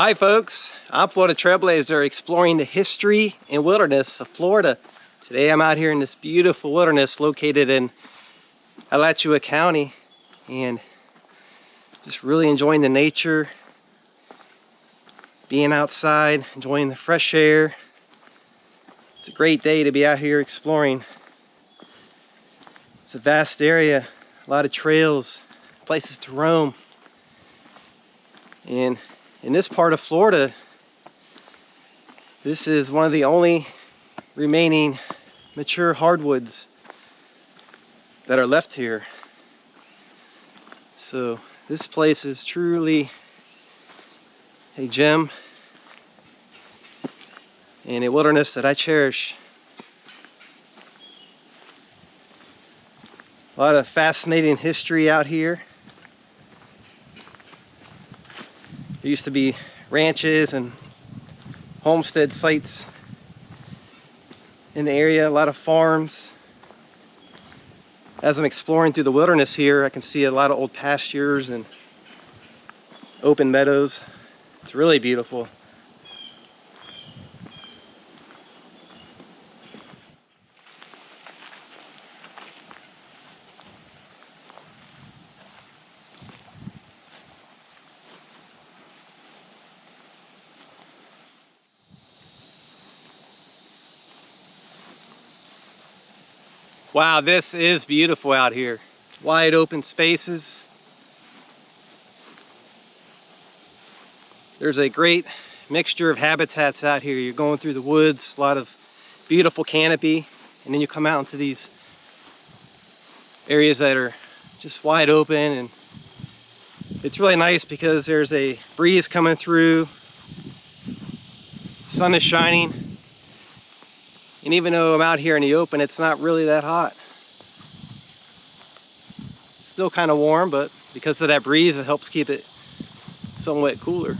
Hi folks, I'm Florida Trailblazer exploring the history and wilderness of Florida. Today I'm out here in this beautiful wilderness located in Alachua County and just really enjoying the nature, being outside, enjoying the fresh air. It's a great day to be out here exploring. It's a vast area, a lot of trails, places to roam. And in this part of Florida, this is one of the only remaining mature hardwoods that are left here. So this place is truly a gem and a wilderness that I cherish. A lot of fascinating history out here. There used to be ranches and homestead sites in the area, a lot of farms. As I'm exploring through the wilderness here, I can see a lot of old pastures and open meadows. It's really beautiful. Wow, this is beautiful out here. Wide open spaces. There's a great mixture of habitats out here. You're going through the woods, a lot of beautiful canopy, and then you come out into these areas that are just wide open, and it's really nice because there's a breeze coming through, sun is shining. And even though I'm out here in the open, it's not really that hot. Still kind of warm, but because of that breeze, it helps keep it somewhat cooler.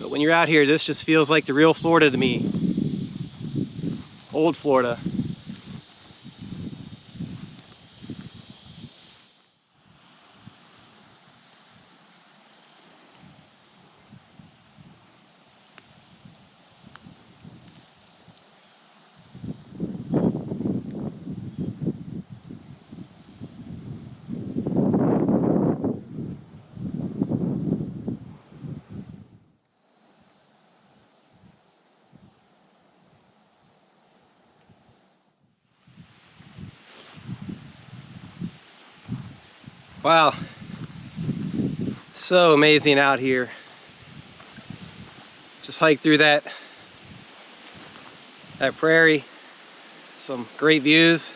But when you're out here, this just feels like the real Florida to me. Old Florida. Wow, so amazing out here. Just hiked through that prairie. Some great views.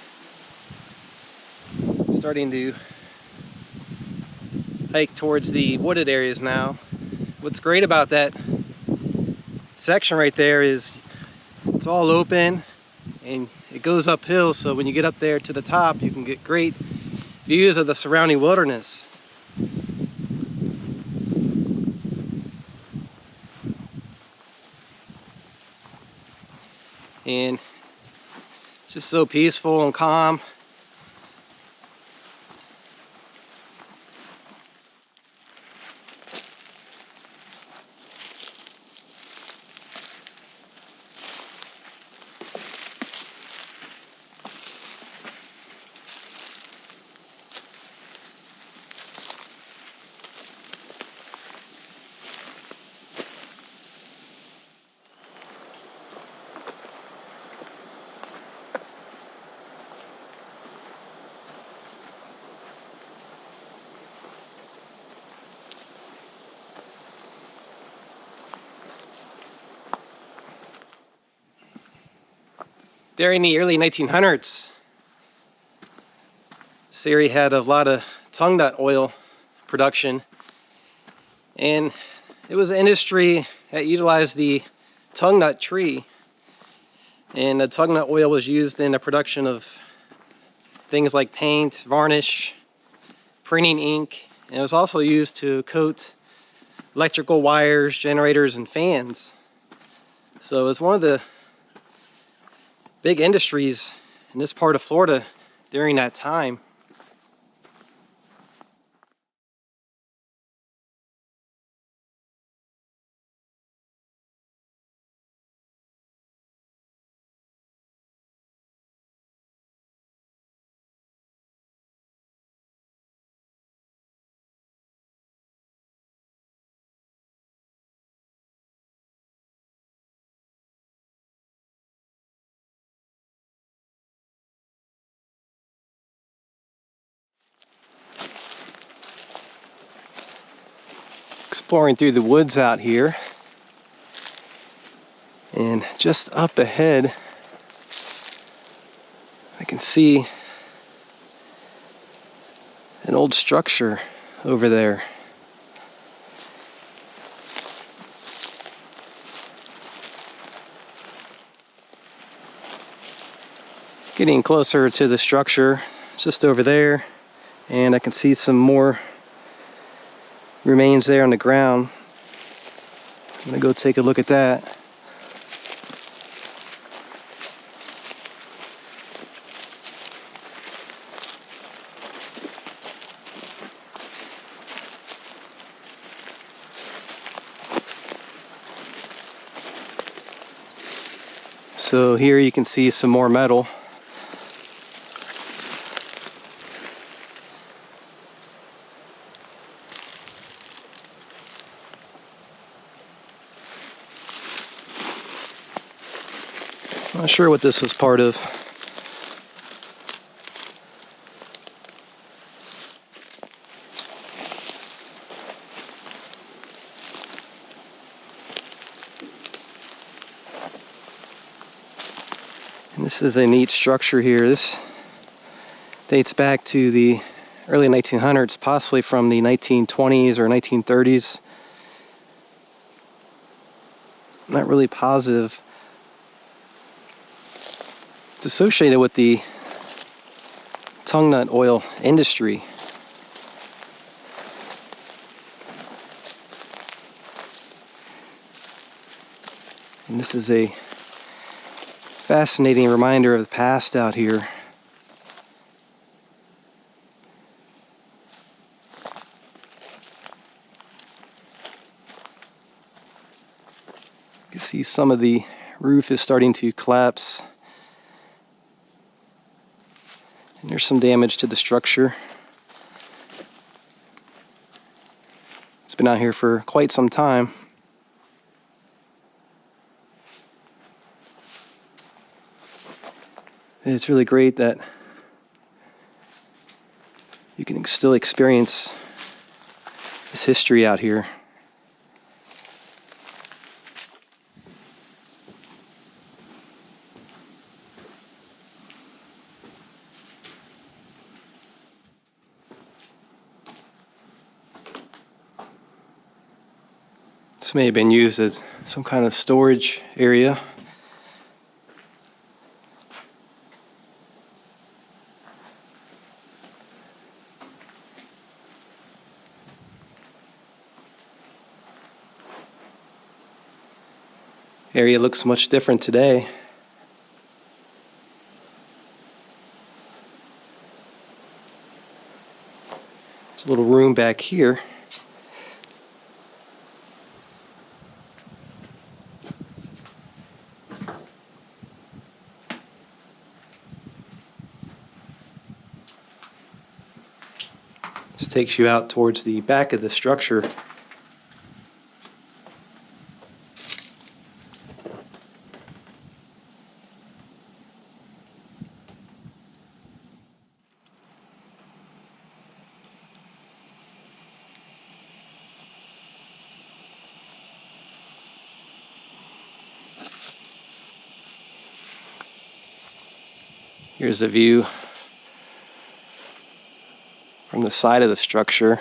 Starting to hike towards the wooded areas now. What's great about that section right there is it's all open and it goes uphill, so when you get up there to the top you can get great views of the surrounding wilderness. And it's just so peaceful and calm. During the early 1900s, this area had a lot of tongue nut oil production, and it was an industry that utilized the tongue nut tree, and the tongue nut oil was used in the production of things like paint, varnish, printing ink, and it was also used to coat electrical wires, generators, and fans. So it's one of the big industries in this part of Florida during that time. Exploring through the woods out here, and just up ahead I can see an old structure over there. Getting closer to the structure, it's just over there, and I can see some more remains there on the ground. I'm gonna go take a look at that. So here you can see some more metal. Not sure what this was part of. And this is a neat structure here. This dates back to the early 1900s, possibly from the 1920s or 1930s. I'm not really positive. It's associated with the tongue nut oil industry. And this is a fascinating reminder of the past out here. You can see some of the roof is starting to collapse. And there's some damage to the structure. It's been out here for quite some time. And it's really great that you can still experience this history out here. This may have been used as some kind of storage area. Area looks much different today. There's a little room back here. This takes you out towards the back of the structure. Here's a view from the side of the structure.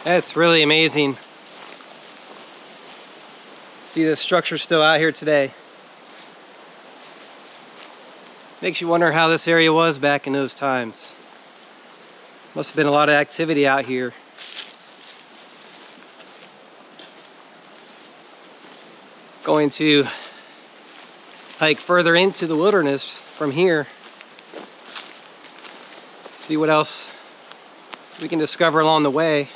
That's really amazing. See the structure still out here today. Makes you wonder how this area was back in those times. Must have been a lot of activity out here. Going to hike further into the wilderness from here. See what else we can discover along the way.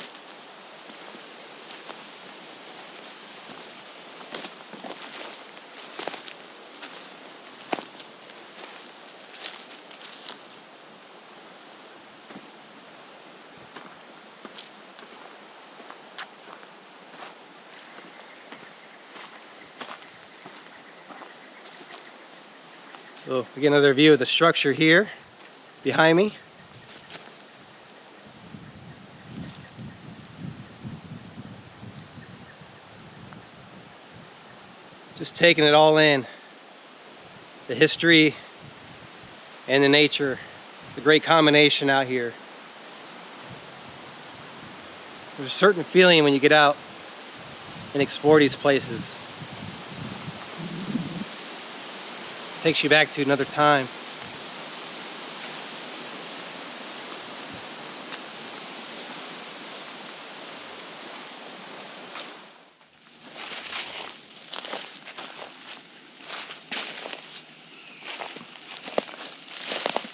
So we get another view of the structure here behind me. Just taking it all in. The history and the nature. It's a great combination out here. There's a certain feeling when you get out and explore these places. Takes you back to another time.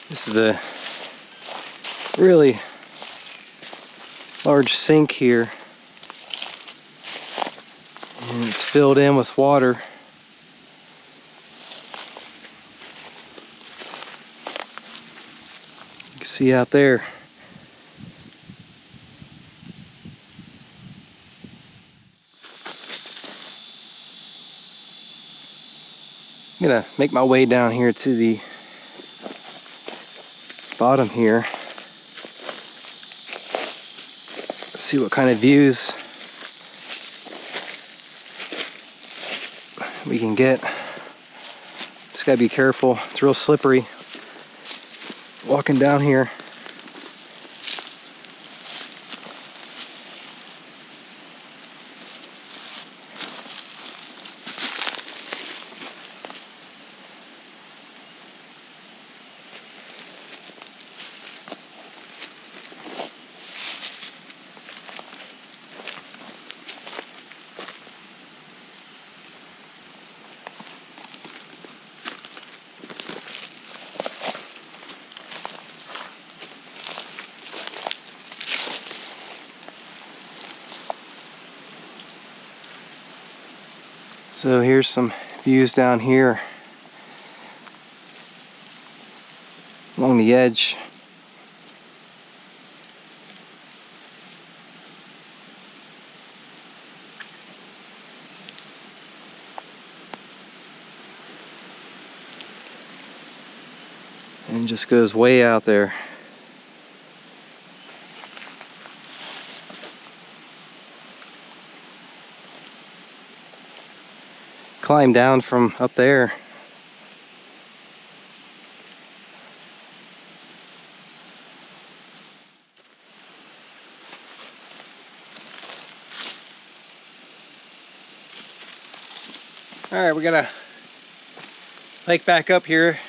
This is a really large sink here, and it's filled in with water. You can see out there. I'm gonna make my way down here to the bottom here. See what kind of views we can get. Just gotta be careful. It's real slippery walking down here. So here's some views down here along the edge. And just goes way out there. Climb down from up there. All right, we gotta hike back up here.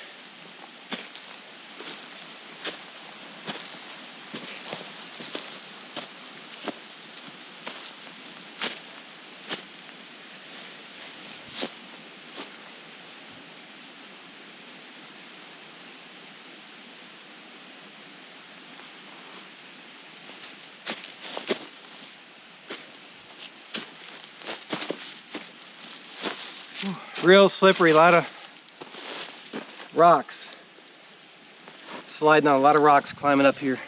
Real slippery, a lot of rocks. Sliding on a lot of rocks climbing up here.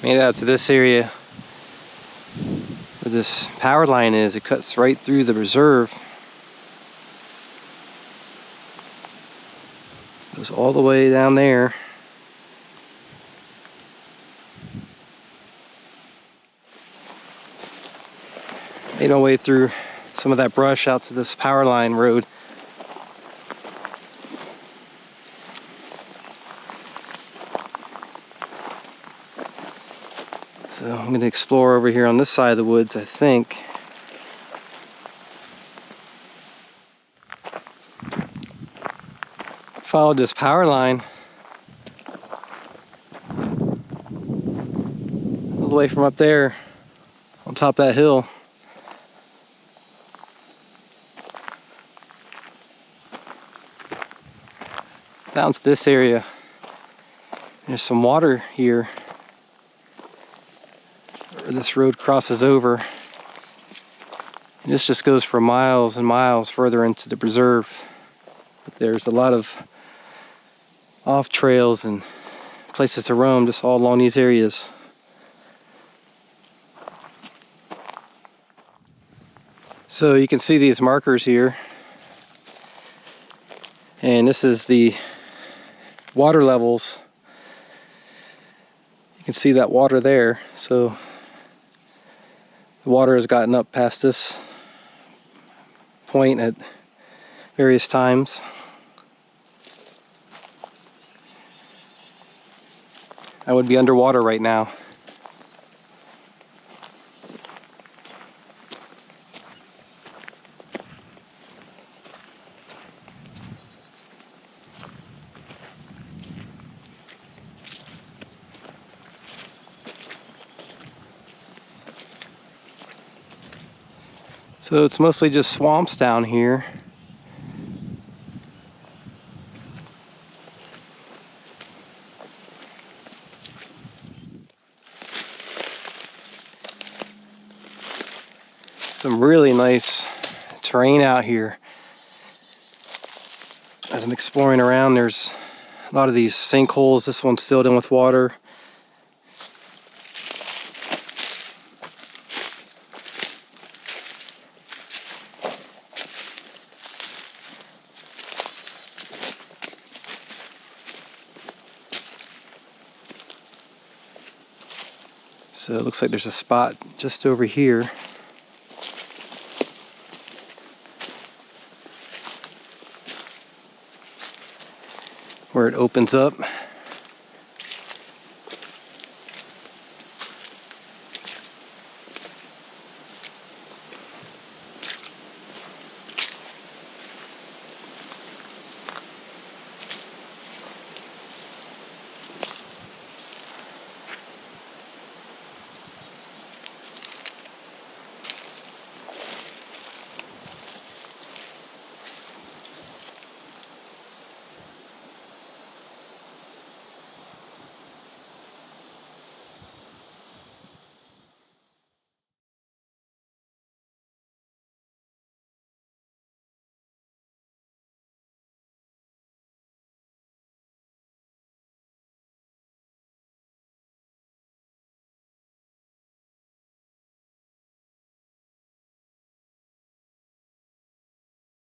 Made it out to this area where this power line is. It cuts right through the reserve. Goes all the way down there. Made my way through some of that brush out to this power line road. So I'm going to explore over here on this side of the woods, I think. Followed this power line all the way from up there on top of that hill. Down to this area. There's some water here where this road crosses over. And this just goes for miles and miles further into the preserve. But there's a lot of off trails and places to roam just all along these areas. So you can see these markers here, and this is the water levels. You can see that water there, so the water has gotten up past this point at various times. I would be underwater right now. So it's mostly just swamps down here. Some really nice terrain out here. As I'm exploring around, there's a lot of these sinkholes. This one's filled in with water. So it looks like there's a spot just over here. Where it opens up.